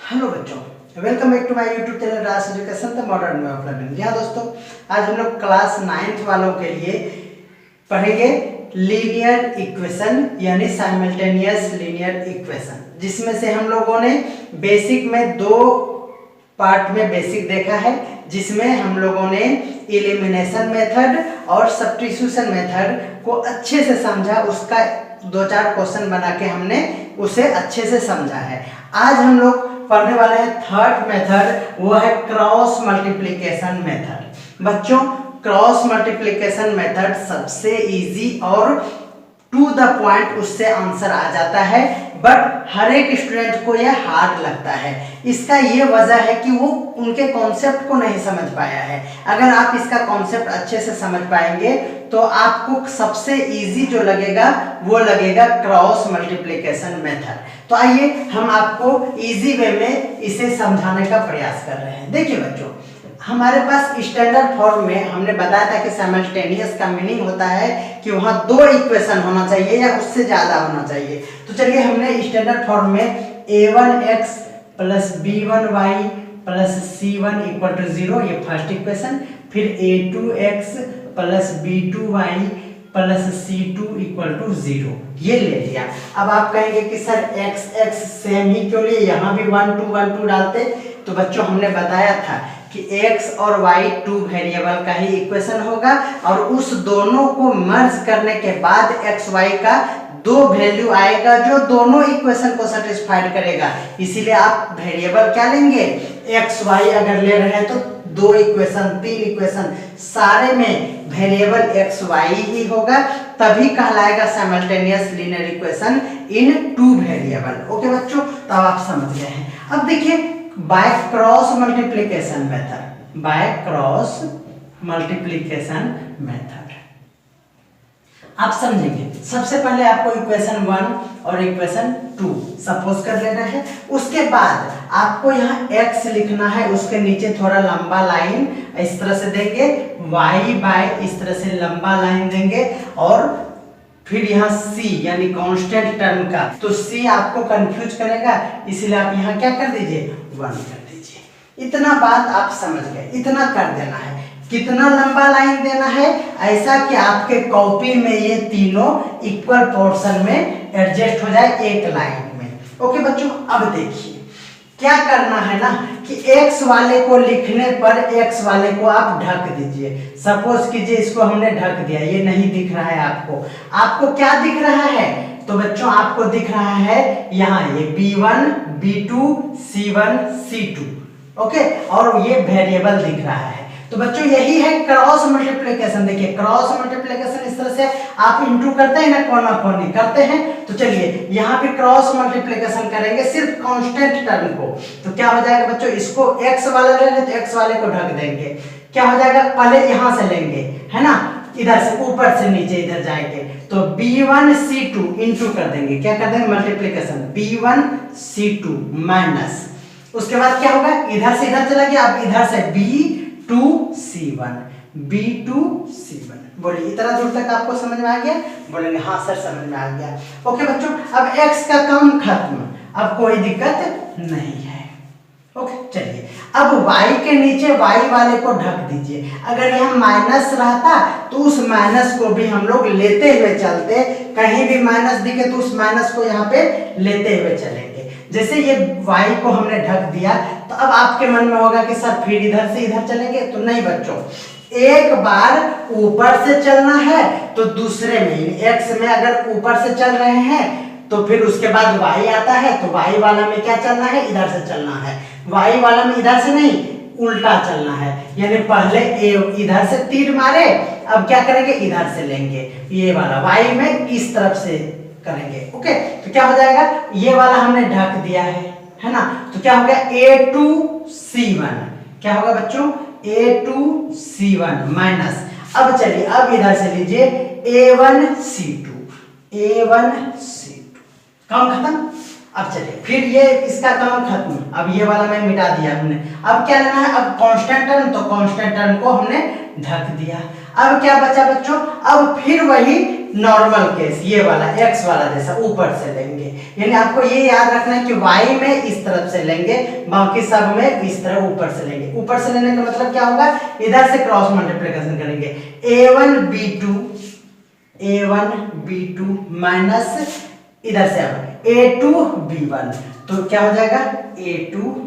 Hello बच्चों, welcome back to my YouTube channel Raj Education the modern way of learning. यहाँ दोस्तों आज हम लोग क्लास 9th वालों के लिए पढ़ेंगे लीनियर इक्वेशन यानी साइमल्टेनियस लीनियर इक्वेशन, जिसमें से हम लोगों ने बेसिक में दो पार्ट में बेसिक देखा है, जिसमें हम लोगों ने एलिमिनेशन मेथड और सब्स्टिट्यूशन मेथड को अच्छे से समझा। उसका दो चार क्वेश्चन बना के हमने उसे अच्छे से समझा है। आज हम लोग पढ़ने वाले हैं थर्ड मेथड, वो है क्रॉस मल्टीप्लिकेशन मेथड। बच्चों, क्रॉस मल्टीप्लिकेशन मेथड सबसे इजी और टू द पॉइंट उससे आंसर आ जाता है, बट हर एक स्टूडेंट को यह हार्ड लगता है। इसका ये वजह है कि वो उनके कॉन्सेप्ट को नहीं समझ पाया है। अगर आप इसका कॉन्सेप्ट अच्छे से समझ पाएंगे तो आपको सबसे इजी जो लगेगा वो लगेगा क्रॉस मल्टीप्लिकेशन मेथड। तो आइए हम आपको इजी वे में इसे समझाने का प्रयास कर रहे हैं। देखिए बच्चों, हमारे पास स्टैंडर्ड फॉर्म में हमने बताया था कि साइमल्टेनियस का मीनिंग होता है कि वहाँ दो इक्वेशन होना चाहिए या उससे ज्यादा होना चाहिए। तो चलिए हमने स्टैंडर्ड फॉर्म में a1x plus b1y plus c1 equal to 0 ये फर्स्ट इक्वेशन, फिर a2x plus b2y plus c2 equal to 0 ये ले लिया। अब आप कहेंगे कि सर x सेम ही क्यों लिए, यहाँ भी 1 2 डालते। तो बच्चों हमने बताया था कि x और y टू वेरिएबल का ही इक्वेशन होगा और उस दोनों को मर्ज करने के बाद x y का दो वैल्यू आएगा जो दोनों इक्वेशन को सेटिस्फाइड करेगा। इसीलिए आप वेरिएबल क्या लेंगे, x y अगर ले रहे हैं तो दो इक्वेशन तीन इक्वेशन सारे में वेरिएबल x y ही होगा, तभी कहलाएगा simultaneous linear equation in two variable. Okay बच्चों, तो आप समझ गए हैं। अब देखिए by cross multiplication method, by cross multiplication method आप समझेंगे। सबसे पहले आपको इक्वेशन 1 और इक्वेशन 2 सपोज कर लेना है। उसके बाद आपको यहाँ x लिखना है, उसके नीचे थोड़ा लंबा लाइन इस तरह से देंगे, y बाय इस तरह से लंबा लाइन देंगे और फिर यहाँ c यानी कांस्टेंट टर्म का, तो c आपको कंफ्यूज करेगा, इसीलिए आप यहाँ क्या कर दीजिए 1 कर दीजिए। इतना बात आप समझ गए, इतना कर देना है। कितना लंबा लाइन देना है, ऐसा कि आपके कॉपी में ये तीनों इक्वल पोर्शन में एडजस्ट हो जाए एक लाइन में। ओके बच्चों, अब देखिए क्या करना है ना कि x वाले को लिखने पर x वाले को आप ढक दीजिए। सपोज कीजिए इसको हमने ढक दिया, ये नहीं दिख रहा है आपको। आपको क्या दिख रहा है, तो बच्चों आपको दिख रहा है यहाँ ये b1 b2 c1 c2 okay, और ये वेरिएबल दिख रहा है। तो बच्चों यही है क्रॉस मल्टीप्लिकेशन। देखिए क्रॉस मल्टीप्लिकेशन इस तरह से आप इंटू करते हैं ना, कोना कोनी करते हैं। तो चलिए यहाँ पे क्रॉस मल्टीप्लिकेशन करेंगे सिर्फ कांस्टेंट टर्म को। तो क्या हो जाएगा बच्चों, इसको x वाला ले लें तो x वाले को ढक देंगे। क्या हो जाएगा, पहले यहाँ से लेंगे है ना, इधर से ऊपर से नीचे इधर जाएंगे, तो b1 c2 इंटू कर देंगे। क्या कर देंगे मल्टीप्लिकेशन, b1 c2 माइनस, उसके बाद क्या होगा, इधर से इधर चला गया, अब इधर से b2 c1 बोलिए इतना दूर तक आपको समझ में आ गया? बोलेंगे हाँ सर समझ में आ गया। ओके बच्चों, अब x का काम खत्म, अब कोई दिक्कत नहीं है। ओके चलिए, अब y के नीचे y वाले को ढक दीजिए। अगर यहाँ माइनस रहता तो उस माइनस को भी हम लोग लेते हुए चलते, कहीं भी माइनस दिखे तो उस माइनस को यहाँ पे लेते हुए चलेंगे। जैसे ये y को हमने ढक दिया, तो अब आपके मन में होगा कि सर फिर इधर से इधर चलेंगे, तो नहीं बच्चों, एक बार ऊपर से चलना है तो दूसरे में x में अगर ऊपर से चल रहे हैं तो फिर उसके बाद y आता है, तो y वाला में क्या चलना है, इधर से चलना है। y वाला में इधर से नहीं, उल्टा चलना है, यानी पहले इधर से तीर मारे, अब क्या करेंगे इधर से लेंगे, ये वाला y में इस तरफ से करेंगे। ओके, तो क्या हो जाएगा, ये वाला हमने ढक दिया है ना, तो क्या हो गया a2 c1, क्या होगा बच्चों a2 c1 माइनस, अब चलिए अब इधर से लीजिए a1 c2 काम खत्म। अब चलिए फिर ये इसका काम खत्म, अब ये वाला मैं मिटा दिया हमने। अब क्या लेना है, अब कांस्टेंट टर्म, तो कांस्टेंट टर्म को हमने ढक दिया। अब क्या बचा बच्चों, अब फिर वही नॉर्मल केस ये वाला x वाला जैसा ऊपर से लेंगे, यानी आपको ये याद रखना है कि y में इस तरफ से लेंगे, बाकी सब में इस तरह ऊपर से लेंगे। ऊपर से लेने का मतलब क्या होगा, इधर से क्रॉस मल्टीप्लिकेशन करेंगे, a1b2 माइनस इधर से अब a2b1, तो क्या हो जाएगा a2b1।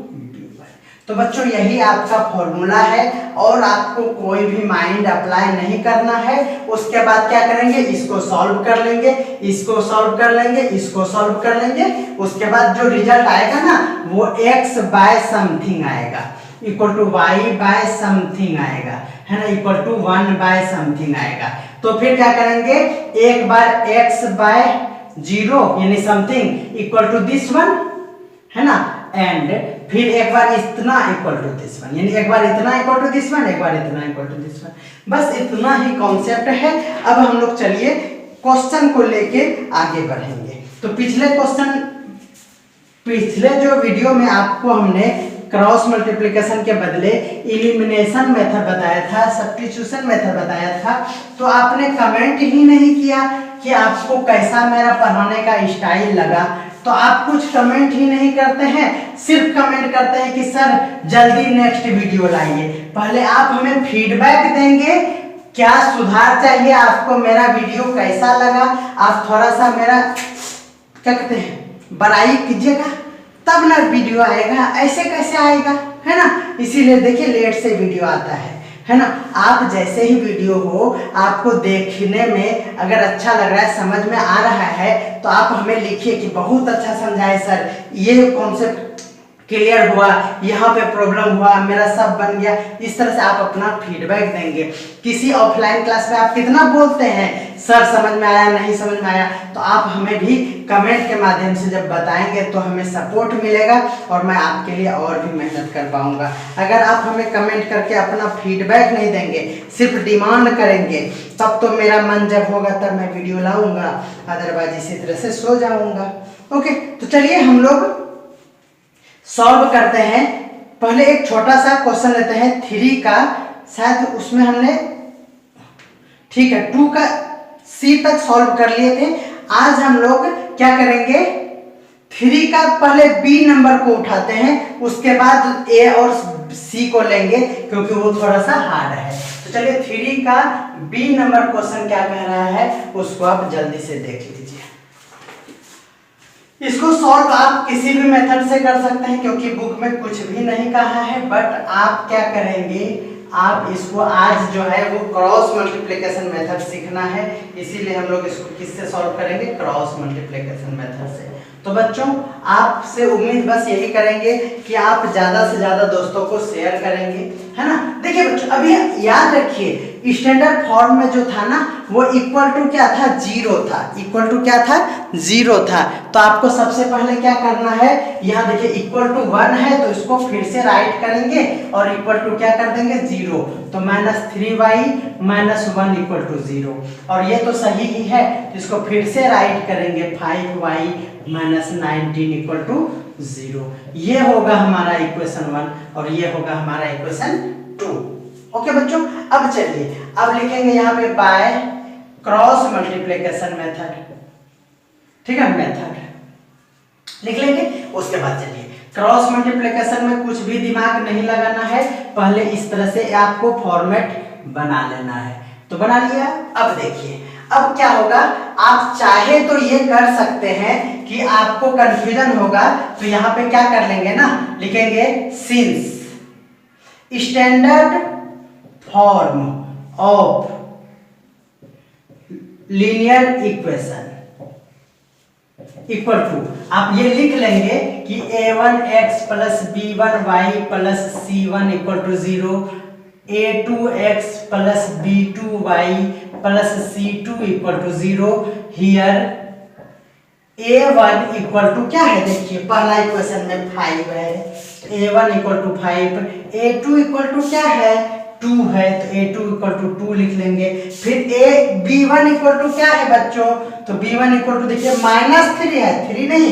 तो बच्चों यही आपका फॉर्मूला है और आपको कोई भी माइंड अप्लाई नहीं करना है। उसके बाद क्या करेंगे, इसको सॉल्व कर लेंगे, इसको सॉल्व कर लेंगे, इसको सॉल्व कर लेंगे। उसके बाद जो रिजल्ट आएगा ना वो x बाय समथिंग आएगा, equal to y by something आएगा, है ना, इक्वल टू 1 बाय समथिंग आएगा। तो फिर क्या करेंगे, एक बार x बाय 0 यानी something equal to this one, है ना, एंड फिर एक बार इतना इक्वल टू दिस वन, यानी एक बार इतना इक्वल टू दिस वन, एक बार इतना इक्वल टू दिस वन। बस इतना ही कॉन्सेप्ट है। अब हम लोग चलिए क्वेश्चन को लेके आगे बढ़ेंगे। तो पिछले जो वीडियो में आपको हमने क्रॉस मल्टीप्लिकेशन के बदले इलिमिनेशन मेथड बताया था, सब्स्टिट्यूशन मेथड बताया था, तो आपने कमेंट ही नहीं किया कि आपको कैसा मेरा पढ़ाने का स्टाइल लगा। तो आप कुछ कमेंट ही नहीं करते हैं, सिर्फ कमेंट करते हैं कि सर जल्दी नेक्स्ट वीडियो लाइए। पहले आप हमें फीडबैक देंगे, क्या सुधार चाहिए आपको, मेरा वीडियो कैसा लगा, आप थोड़ा सा मेरा क्या कहते हैं बड़ाई कीजिएगा, तब ना वीडियो आएगा। ऐसे कैसे आएगा, है ना, इसीलिए देखिए लेट से वीडियो आता है ना। आप जैसे ही वीडियो हो, आपको देखने में अगर अच्छा लग रहा है, समझ में आ रहा है, तो आप हमें लिखिए कि बहुत अच्छा समझाए सर, ये कॉन्सेप्ट क्लियर हुआ, यहाँ पे प्रॉब्लम हुआ, मेरा सब बन गया। इस तरह से आप अपना फीडबैक देंगे। किसी ऑफलाइन क्लास में आप कितना बोलते हैं सर समझ में आया, नहीं समझ में आया, तो आप हमें भी कमेंट के माध्यम से जब बताएंगे तो हमें सपोर्ट मिलेगा और मैं आपके लिए और भी मेहनत कर पाऊंगा। अगर आप हमें कमेंट करके अपना फीडबैक नहीं देंगे, सिर्फ डिमांड करेंगे, तब तो मेरा मन जब होगा तब मैं वीडियो लाऊंगा, अदरवाइज इसी तरह से सो जाऊंगा। ओके, तो चलिए हम लोग सॉल्व करते हैं। पहले एक छोटा सा क्वेश्चन लेते हैं 3 का, शायद उसमें हमने ठीक है 2 का C तक सॉल्व कर लिए थे। आज हम लोग क्या करेंगे, 3 का पहले B नंबर को उठाते हैं, उसके बाद A और C को लेंगे क्योंकि वो थोड़ा सा हार्ड है। तो चलिए 3 का B नंबर क्वेश्चन क्या कह रहा है उसको आप जल्दी से देख लीजिए। इसको सॉल्व आप किसी भी मेथड से कर सकते हैं क्योंकि बुक में कुछ भी नहीं कहा है, बट आप क्या करेंगे, आप इसको आज जो है वो क्रॉस मल्टीप्लिकेशन मेथड सीखना है, इसीलिए हम लोग इसको किससे सॉल्व करेंगे, क्रॉस मल्टीप्लिकेशन मेथड से। तो बच्चों आपसे उम्मीद बस यही करेंगे कि आप ज्यादा से ज्यादा दोस्तों को शेयर करेंगे, है ना। देखिए बच्चों अभी याद रखिए स्टैंडर्ड फॉर्म में जो था ना वो इक्वल टू क्या था, 0 था, इक्वल टू क्या था, 0 था। तो आपको सबसे पहले क्या करना है, यहाँ देखिए इक्वल टू 1 है तो इसको फिर से राइट करेंगे और इक्वल टू क्या कर देंगे, 0। तो -3y - 1 इक्वल टू 0, और ये तो सही ही है, इसको फिर से राइट करेंगे 5y - 19 इक्वल टू 0। ये होगा हमारा इक्वेशन 1 और ये होगा हमारा इक्वेशन 2। ओके बच्चों, अब चलिए अब लिखेंगे यहाँ पे बाय क्रॉस मल्टीप्लिकेशन मेथड, ठीक है, मेथड लिख लेंगे। उसके बाद चलिए क्रॉस मल्टीप्लिकेशन में कुछ भी दिमाग नहीं लगाना है, पहले इस तरह से आपको फॉर्मेट बना लेना है। तो बना लिया। अब देखिए अब क्या होगा, आप चाहे तो ये कर सकते हैं कि आपको कंफ्यूजन होगा तो यहाँ पे क्या कर लेंगे ना, लिखेंगे since standard form of linear equation equal to, आप ये लिख लेंगे कि a1x + b1y + c1 equal to 0, a2x + b2y + c2 equal to 0। Here a1 equal to क्या है, देखिए पहला इक्वेशन में 5 है, a1 equal to 5, a2 equal to क्या है, 2 है, तो a2 इक्वल टू 2 लिख लेंगे। फिर b1 इक्वल टू क्या है बच्चों, तो b1 इक्वल टू देखिए -3 है, 3 नहीं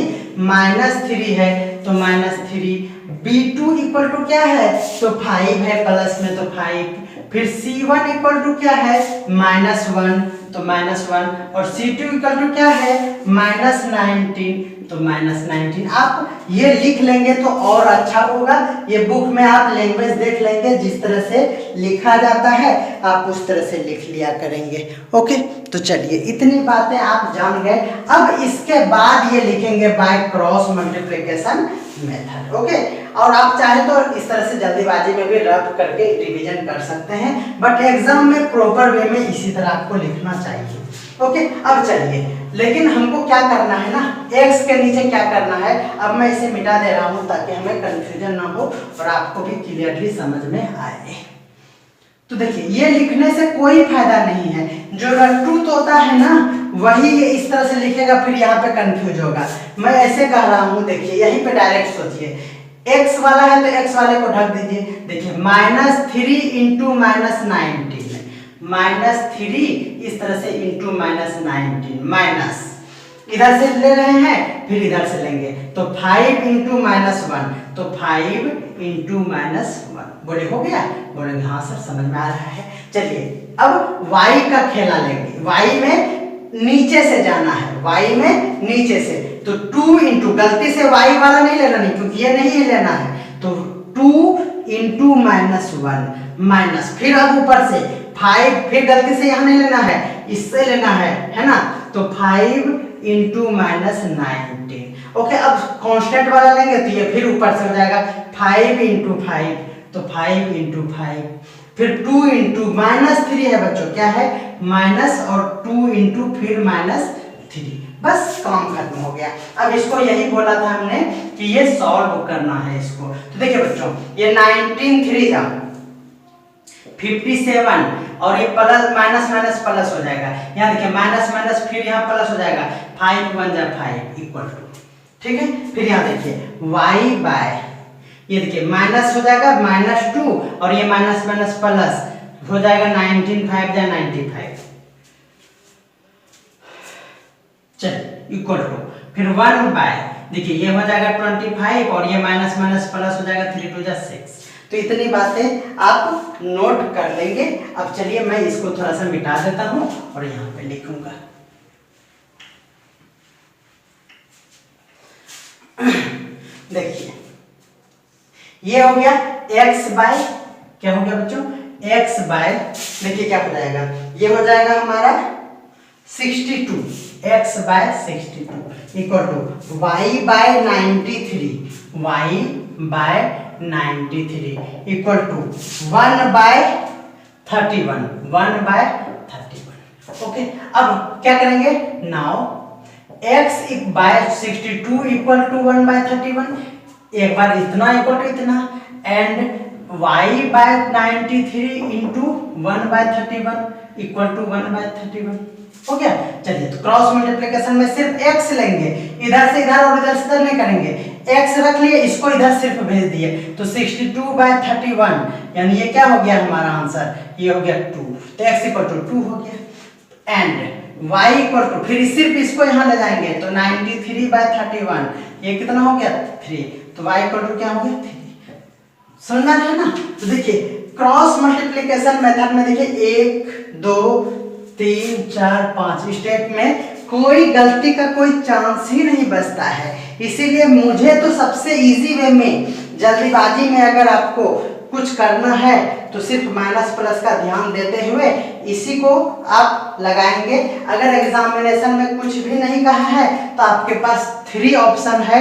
-3 है तो -3। b2 इक्वल टू क्या है, तो 5 है, प्लस में तो 5। फिर c1 इक्वल टू क्या है, -1, तो -1 और C2 इक्वल टू क्या है -19 तो -19। आप ये लिख लेंगे तो और अच्छा होगा। ये बुक में आप लैंग्वेज देख लेंगे, जिस तरह से लिखा जाता है आप उस तरह से लिख लिया करेंगे। ओके, तो चलिए इतनी बातें आप जान गए। अब इसके बाद ये लिखेंगे by cross multiplication method. Okay, और आप चाहे तो इस तरह से जल्दीबाजी में भी रफ करके रिवीजन कर सकते हैं, बट एग्जाम में प्रॉपर वे में इसी तरह आपको लिखना चाहिए। ओके, अब चलिए, लेकिन हमको क्या करना है ना, x के नीचे क्या करना है। अब मैं इसे मिटा दे रहा हूं ताकि हमें कंफ्यूजन ना हो और आपको भी क्लियरली समझ में आए। तो देखिए, ये लिखने से कोई फायदा नहीं है। जो ट्रूथ होता है ना वही ये इस तरह से लिखेगा, फिर यहाँ पे कंफ्यूज होगा। मैं ऐसे कह रहा हूँ, देखिए यहीं पे डायरेक्ट सोचिए, x वाला है तो x वाले को ढक दीजिए। देखिए -3 इंटू -19, -3 इस तरह से इंटू -19 माइनस इधर से ले रहे हैं फिर इधर से लेंगे तो 5 इंटू -1 तो 5 इंटू -1। बोले हो गया? बोलेंगे हाँ सर समझ में आ रहा है। चलिए अब y का खेला लेंगे। y में नीचे से जाना है, y में नीचे से तो 2 इंटू, गलती से y वाला नहीं लेना, नहीं क्योंकि ये नहीं लेना है, तो 2 इंटू -1 माइनस, फिर अब ऊपर से 5, फिर गलती से यहाँ नहीं लेना है, इससे लेना है ना, तो 5 इंटू -19। ओके, अब कांस्टेंट वाला लेंगे तो ये फिर ऊपर से हो जाएगा 5 इंटू 5 तो 5 इंटू 5, फिर 2 इंटू -3 है बच्चों, क्या है माइनस, और 2 इंटू फिर -3, बस काम खत्म हो गया। अब इसको यही बोला था हमने कि ये सॉल्व करना है इसको। तो देखिए बच्चों, ये 19 3 का 57 और ये प्लस माइनस माइनस प्लस हो जाएगा। यहाँ देखिए माइनस माइनस फिर यहाँ प्लस हो जाएगा, 5 1 जा 5 इक्वल टू, ठीक है। फिर यहाँ देखिए y बाय, ये देखिए माइनस हो जाएगा -2 और ये माइनस माइनस प्लस हो जाएगा 19 5 जा 95, चलिए इक्वल टू, फिर 1 बाय, देखिए ये हो जाएगा 25 और ये माइनस माइनस प्लस हो जाएगा 3 2 जा 6। तो इतनी बातें आप नोट कर लेंगे। अब चलिए मैं इसको थोड़ा सा मिटा देता हूं और यहाँ पे लिखूंगा। देखिए ये हो गया x बाय, क्या हो गया बच्चों x बाय, देखिए क्या हो जाएगा, ये हो जाएगा हमारा 62, x by 62 equal to y by 93, y by 93 equal to 1 by 31, 1 by 31। Okay, अब क्या करेंगे, now x by 62 equal to 1 by 31, एक बार इतना इक्वल टू इतना, and y by 93 into 1 by 31 equal to 1 by 31। हो गया। चलिए तो क्रॉस मल्टीप्लिकेशन में सिर्फ x लेंगे, इधर से इधर और इधर से इधर नहीं करेंगे, x रख लिए, इसको इधर सिर्फ भेज दिए, तो 62 बाय 31 यानी ये क्या हो गया हमारा आंसर, ये हो गया 2, तो x इक्वल टू 2 हो गया, एंड y इक्वल टू, फिर सिर्फ इसको यहाँ ले जाएंगे तो 93 बाय 31, ये कितना हो गया 3, तो y इक्वल टू क्या हो गया 3। समझ में है ना। तो देखिए क्रॉस मल्टीप्लिकेशन मेथड में देखिए 1 2 3 4 5 स्टेप में कोई गलती का कोई चांस ही नहीं बचता है। इसीलिए मुझे तो सबसे इजी वे में, जल्दीबाजी में अगर आपको कुछ करना है तो सिर्फ माइनस प्लस का ध्यान देते हुए इसी को आप लगाएंगे। अगर एग्जामिनेशन में कुछ भी नहीं कहा है तो आपके पास 3 ऑप्शन है,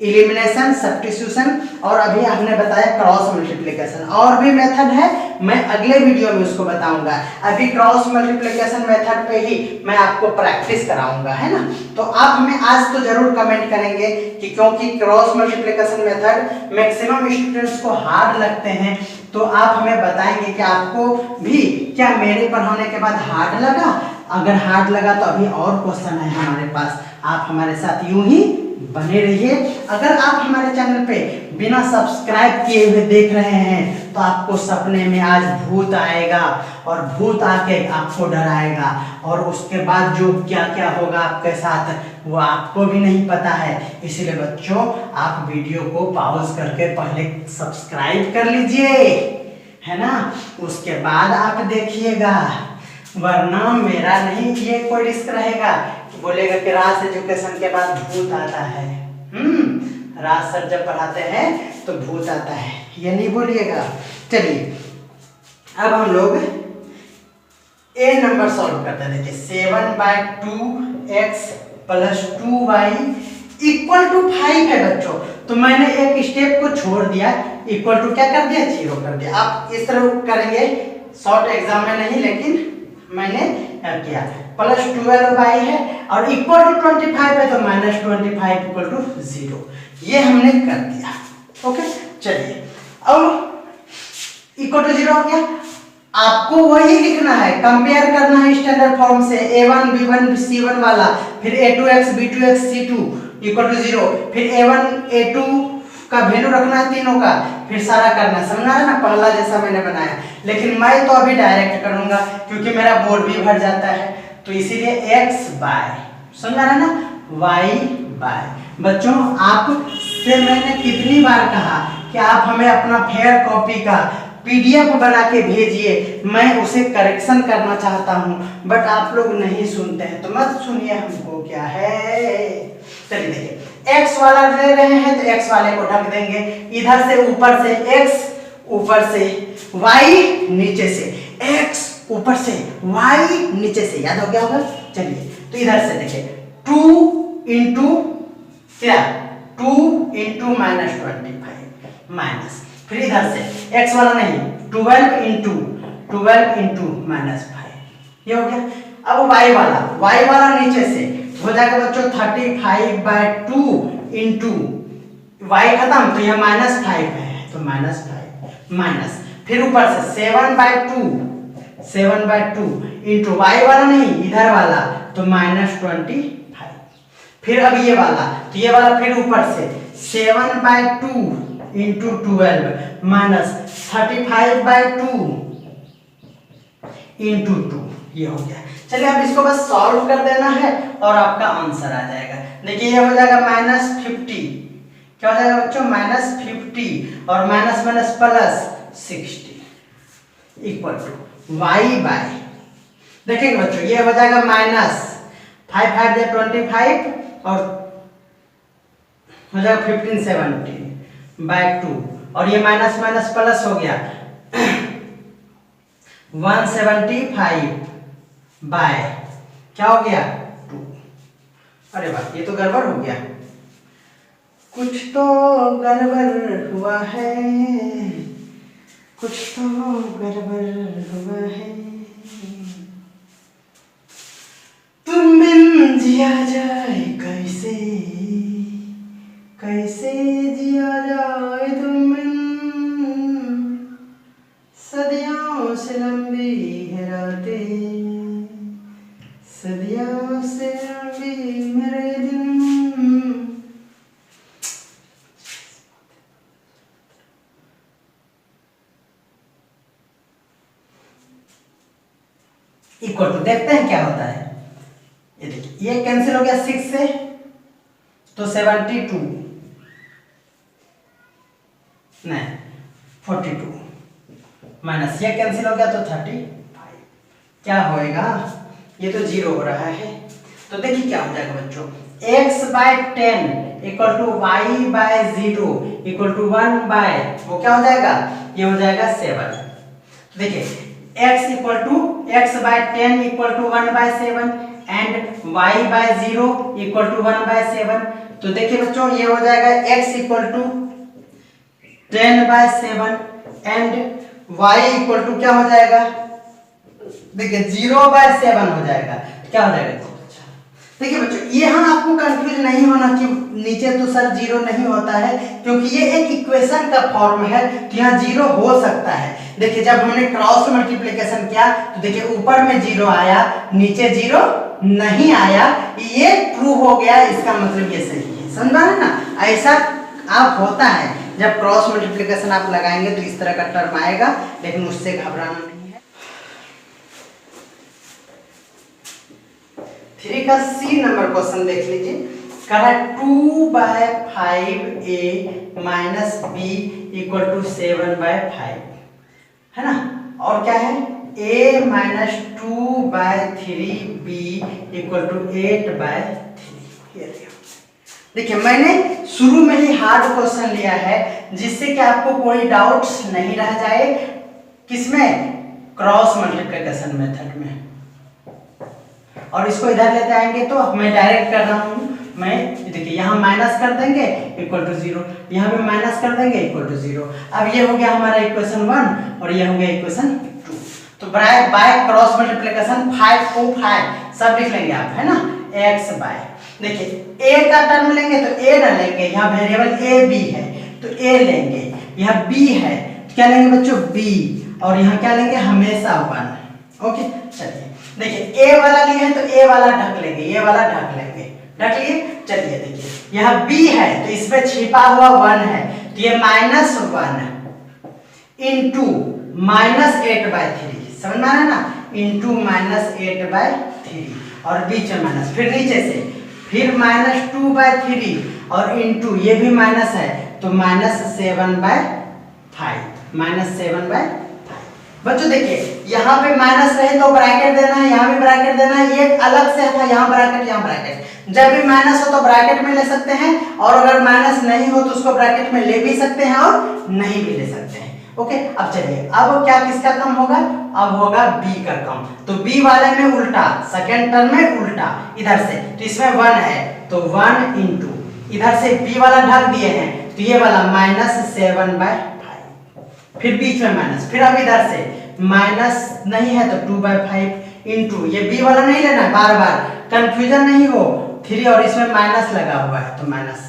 एलिमिनेशन, सब्स्टिट्यूशन और अभी हमने बताया क्रॉस मल्टीप्लिकेशन। और भी मेथड है, मैं अगले वीडियो में उसको बताऊंगा। अभी क्रॉस मल्टीप्लिकेशन मेथड पे ही मैं आपको प्रैक्टिस कराऊंगा, है ना। तो आप हमें आज तो जरूर कमेंट करेंगे कि क्योंकि cross multiplication method maximum students को हार्ड लगते हैं, तो आप हमें बताएंगे कि आपको भी क्या मेरे पढ़ाने के बाद हार्ड लगा। अगर हार्ड लगा तो अभी और क्वेश्चन है हमारे पास, आप हमारे साथ यूं ही बने रहिए। अगर आप हमारे चैनल पे बिना सब्सक्राइब किए हुए देख रहे हैं तो आपको सपने में आज भूत आएगा और भूत आके आपको डराएगा, और उसके बाद जो क्या क्या होगा आपके साथ वो आपको भी नहीं पता है। इसलिए बच्चों आप वीडियो को पॉज करके पहले सब्सक्राइब कर लीजिए, है ना, उसके बाद आप देखिएगा। वरना मेरा नहीं। ये कोई रिस्क रहेगा कि बोलेगा कि रास एजुकेशन के बाद भूत आता है। राज सर जब पढ़ाते हैं तो भूत आता है, ये नहीं बोलिएगा। चलिए अब हम लोग ए नंबर सॉल्व करते हैं। देखिए 7/2x + 2y = 5 है बच्चों। तो मैंने एक स्टेप को छोड़ दिया, इक्वल टू क्या कर दिया, 0 कर दिया। आप इस तरह करेंगे, शॉर्ट एग्जाम में नहीं, लेकिन मैंने किया। +12y है और =25 है, तो -25 = 0। ये हमने कर दिया। ओके, चलिए अब =0 हो गया। आपको वही लिखना है, कंपेयर करना है स्टैंडर्ड फॉर्म से, a1 b1 c1 वाला, फिर a2x b2x c2 = 0, फिर a1 a2 का वैल्यू रखना है तीनों का, फिर सारा करना। समझा है ना, पहला जैसा मैंने बनाया। लेकिन मैं तो अभी डायरेक्ट करूंगा क्योंकि मेरा बोर्ड भी भर जाता है, तो इसीलिए x/, समझा है ना, y/। बच्चों आपसे मैंने कितनी बार कहा कि आप हमें अपना फेयर कॉपी का PDF बना के भेजिए, मैं उसे करेक्शन करना चाहता हूं, बट आप लोग नहीं सुनते हैं। तो मत सुनिए, हमको क्या है। चलिए देखिए, x वाला ले रहे हैं तो x वाले को ढक देंगे, इधर से ऊपर से x, ऊपर से y, नीचे से x, ऊपर से y, नीचे से। याद हो गया होगा। चलिए तो इधर से देखिए 2 इंटू क्या, 2 इंटू -25 माइनस, फिर इधर से x वाला नहीं, 12 इंटू -5, ये हो गया। अब y वाला नीचे से हो जाएगा बच्चों 35/2 इंटू y खत्म, तो यह -5 है, तो -5 माइनस, फिर ऊपर से 7/2 इंटू y वाला नहीं, इधर वाला, तो -25। फिर अब ये वाला, तो ये वाला फिर ऊपर से 7/2 इंटू 12 माइनस 35/2 इंटू 2, ये हो गया। चलिए अब इसको बस सॉल्व कर देना है और आपका आंसर आ जाएगा। देखिए ये हो जाएगा -50, क्या हो जाएगा बच्चों, -50 और माइनस माइनस +60 = y/, देखेंगे बच्चों ये हो जाएगा -5 5 25 और हो जाएगा 15 17/2, और ये माइनस माइनस प्लस हो गया 175 बाय क्या हो गया 2। अरे वाह, ये तो गड़बड़ हो गया, कुछ तो गड़बड़ हुआ है, कुछ तो गड़बड़ हुआ है। तुम बिन जिया जाए कैसे, कैसे जिया जाए तुम बिन, सदियों से लंबी है रातें, सदियों से लंबी मेरे दिन। इक्वल टू, देखते हैं क्या होता है। ये देखिए ये कैंसिल हो गया 6 से, तो 72 नहीं 42 माइनस ये कैंसिल हो गया तो 35, क्या होएगा, ये तो 0 हो रहा है। तो देखिए क्या हो जाएगा बच्चों, x/10 = y/0 = 1/, वो क्या हो जाएगा, ये हो जाएगा 7। तो देखिए x/10 = 1/7 एंड y/0 = 1/7। तो देखिए बच्चों ये हो जाएगा x = 10/7 एंड y = क्या हो जाएगा, देखिए 0/7 हो जाएगा, क्या हो जाएगा। देखिए बच्चों यहाँ आपको कंफ्यूज नहीं होना कि नीचे तो सर 0 नहीं होता है, क्योंकि ये एक इक्वेशन का फॉर्म है, तो यहाँ 0 हो सकता है। देखिए जब हमने क्रॉस मल्टीप्लिकेशन किया तो देखिए ऊपर में 0 आया, नीचे 0 नहीं आया, ये ट्रू हो गया, इसका मतलब ये सही है। समझा है ना, ऐसा आप होता है जब क्रॉस मल्टीप्लिकेशन आप लगाएंगे तो इस तरह का टर्म आएगा, लेकिन उससे घबराना नहीं है। 3 का C नंबर क्वेश्चन देख लीजिए, कह रहा है 2/5a - b = 7/5 है ना, और क्या है a minus 2/3b equal to 8/3। देखिए मैंने शुरू में ही हार्ड क्वेश्चन लिया है जिससे कि आपको कोई डाउट्स नहीं रह जाए। किसमें? क्रॉस मल्टीप्लिकेशन मेथड में। और इसको इधर लेते आएंगे तो मैं डायरेक्ट कर रहा हूँ। मैं देखिए यहाँ माइनस कर देंगे इक्वल टू 0, यहाँ पे माइनस कर देंगे इक्वल टू 0। अब ये हो गया हमारा इक्वेशन 1 और ये हो गया इक्वेशन 2। तो बाय क्रॉस मल्टीप्लिकेशन 5 को 5 सब लिख लेंगे आप, है ना, x बाय। देखिए a का टर्म लेंगे तो a ना लेंगे, यहाँ वेरिएबल a b है तो a लेंगे, यहाँ b है तो क्या लेंगे बच्चों b, और यहाँ क्या लेंगे हमेशा 1। ओके चलिए देखिए a वाला लिए है तो a वाला ढक लेंगे, ये वाला ढक लेंगे, ढक लिए। चलिए देखिए यहाँ b है तो इसमें छिपा हुआ 1 है तो ये -1 इंटू -8/3, समझ में आ रहा है ना, इंटू -8/3 और बीच में माइनस, फिर नीचे से फिर -2/3 और इंटू ये भी माइनस है तो -7/5। बच्चों देखिए यहाँ पे माइनस रहे तो ब्रैकेट देना है, यहाँ भी ब्रैकेट देना है, ये अलग से था, यहाँ ब्रैकेट यहाँ ब्रैकेट। जब भी माइनस हो तो ब्रैकेट में ले सकते हैं और अगर माइनस नहीं हो तो उसको ब्रैकेट में ले भी सकते हैं और नहीं भी ले सकते हैं। ओके अब चलिए अब क्या किसका कम होगा, अब होगा b का कम। तो b वाले में उल्टा, सेकेंड टर्म में उल्टा इधर से, तो इसमें 1 है तो 1 इंटू इधर से b वाला ढक दिए हैं तो ये वाला -7/5, फिर बीच में माइनस, फिर अब इधर से माइनस नहीं है तो 2/5 इंटू ये b वाला नहीं लेना है, बार बार कंफ्यूजन नहीं हो, 3 और इसमें माइनस लगा हुआ है तो माइनस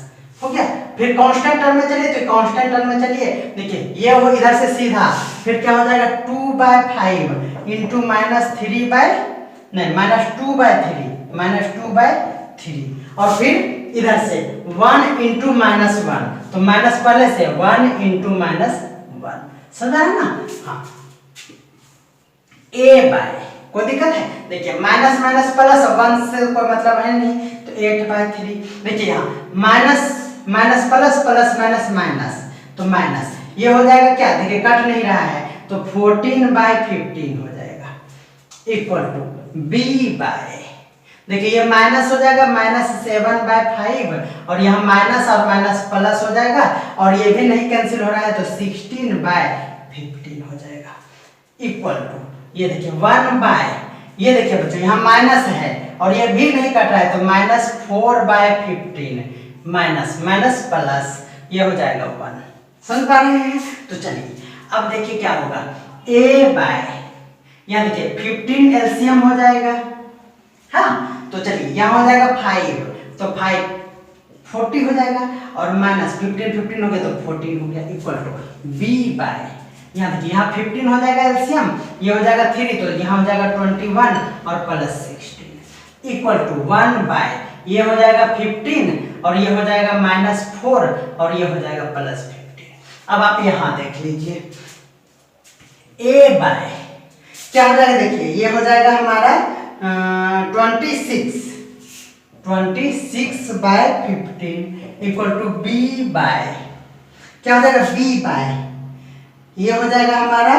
हो गया। फिर कांस्टेंट टर्म में चलिए तो कांस्टेंट टर्म में चलिए, देखिए ये वो इधर से सीधा, फिर क्या हो जाएगा 2/5 इंटू -2/3 और फिर इधर से 1 इंटू -1 तो माइनस पहले से 1 इंटू -1, समझा है ना। हाँ a बाय, कोई दिक्कत है? देखिए माइनस माइनस प्लस 1 से कोई मतलब है नहीं तो 8/3। देखिए यहाँ minus minus plus plus minus minus तो माइनस, ये हो जाएगा क्या, देखिए कट नहीं रहा है तो 14/15 हो जाएगा इक्वल टू b बाय, देखिए ये माइनस हो जाएगा -7/5 और यहाँ माइनस और माइनस प्लस हो जाएगा और ये भी नहीं कैंसिल हो रहा है तो 16/15 हो जाएगा इक्वल टू, ये देखिए 1 बाय, ये देखिए बच्चों यहाँ माइनस है और ये भी नहीं कट रहा है तो -4/15 माइनस माइनस प्लस ये हो जाएगा 1, समझ पा रहे हैं। तो चलिए अब देखिए क्या होगा, a बाय, यहाँ देखिए 15 एलसीएम हो जाएगा, हाँ तो चलिए यहाँ हो जाएगा 5 तो 5 40 हो जाएगा और माइनस 15 हो गया तो 14 हो गया इक्वल टू b बाय, यहाँ देखिए यहाँ 15 हो जाएगा एलसीएम, ये हो जाएगा 3 तो यहाँ हो जाएगा 21 और प्लस 16 इक्वल टू 1 बाय, ये हो जाएगा 15 और ये हो जाएगा -4 और ये हो जाएगा +15। अब आप यहाँ देख लीजिए a बाय क्या हो जाएगा, देखिए ये हो जाएगा हमारा 26/15 इक्वल टू b बाय, क्या हो जाएगा b बाय, ये हो जाएगा हमारा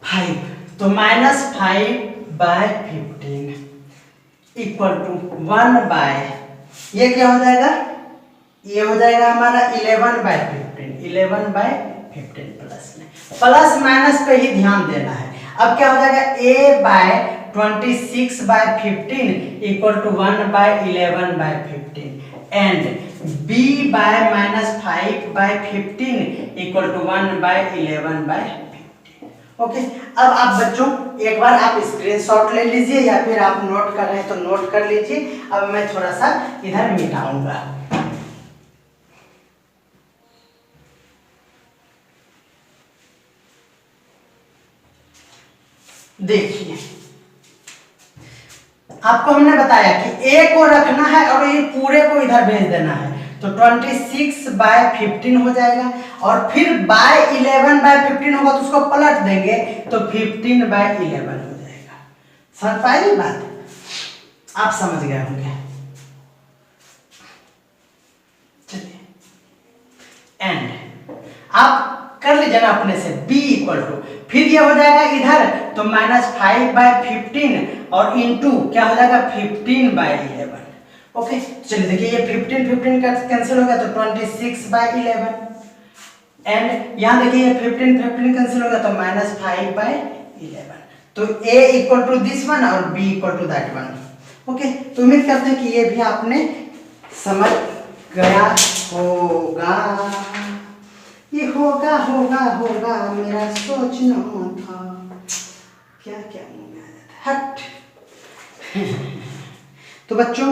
5 तो -5/15 इक्वल टू 1 बाय, ये क्या हो जाएगा, ये हो जाएगा हमारा 11/15 प्लस माइनस पे ही ध्यान देना है। अब क्या हो जाएगा a by 26/15 equal to 1/11/15 and b by -5/15 equal to 1/11/15। Okay अब आप बच्चों एक बार आप स्क्रीनशॉट ले लीजिए या फिर आप नोट कर रहे हैं तो नोट कर लीजिए। अब मैं थोड़ा सा इधर मिटाऊंगा। देखिए आपको हमने बताया कि a को रखना है और ये पूरे को इधर भेज देना है तो 26/15 हो जाएगा और फिर बाय 11/15 होगा तो उसको पलट देंगे तो 15/11 हो जाएगा। समझ पाई बात, आप समझ गए होंगे। चलिए एंड आप कर रीजन अपने से b इक्वल टू, फिर ये हो जाएगा इधर तो -5/15 और इनटू क्या हो जाएगा 15/11। ओके चलिए देखिए ये 15 का कैंसिल हो गया तो 26/11 एंड यहाँ देखिए ये 15 कैंसिल हो गया तो -5/11। तो a equal to this one और b equal to that one. Okay तो उम्मीद करते हैं कि ये भी आपने समझ गया होगा। ये होगा होगा होगा मेरा सोचना था, क्या क्या मुंह में आ जाता है हट। तो बच्चों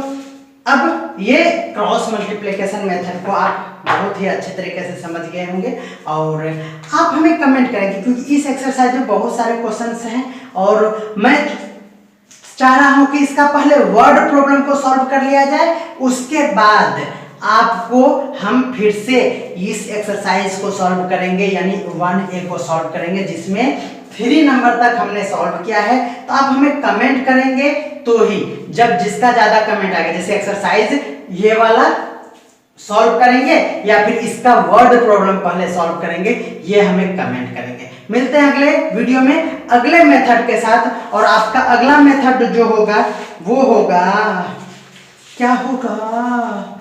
अब ये क्रॉस मल्टीप्लिकेशन मेथड को आप बहुत ही अच्छे तरीके से समझ गए होंगे और आप हमें कमेंट करेंगे क्योंकि इस एक्सरसाइज में बहुत सारे क्वेश्चंस हैं और मैं चाह रहा हूं कि इसका पहले वर्ड प्रॉब्लम को सॉल्व कर लिया जाए, उसके बाद आपको हम फिर से इस एक्सरसाइज को सॉल्व करेंगे यानी 1A को सॉल्व करेंगे जिसमें 3 नंबर तक हमने सॉल्व किया है। तो आप हमें कमेंट करेंगे तो ही, जब जिसका ज्यादा कमेंट आएगा, जैसे एक्सरसाइज ये वाला सॉल्व करेंगे या फिर इसका वर्ड प्रॉब्लम पहले सॉल्व करेंगे, ये हमें कमेंट करेंगे। मिलते हैं अगले वीडियो में अगले मेथड के साथ और आपका अगला मेथड जो होगा वो होगा, क्या होगा,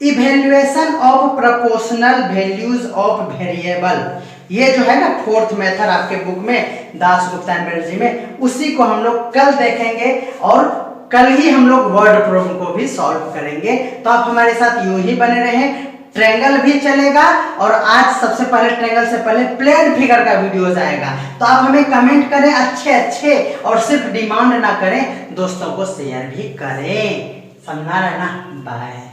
evaluation of proportional values of variable. ये जो है ना 4th मेथड आपके बुक में दासगुप्ता एंड बनर्जी में, उसी को हम लोग कल देखेंगे और कल ही हम लोग वर्ड प्रॉब्लम को भी सॉल्व करेंगे। तो आप हमारे साथ यूं ही बने रहें, ट्रायंगल भी चलेगा और आज सबसे पहले ट्रायंगल से पहले प्लेन फिगर का वीडियो आएगा। तो आप हमें कमेंट करें अच्छे अच्छे और सिर्फ डिमांड ना करें, दोस्तों को शेयर भी करें। समझा रहे ना? बाय।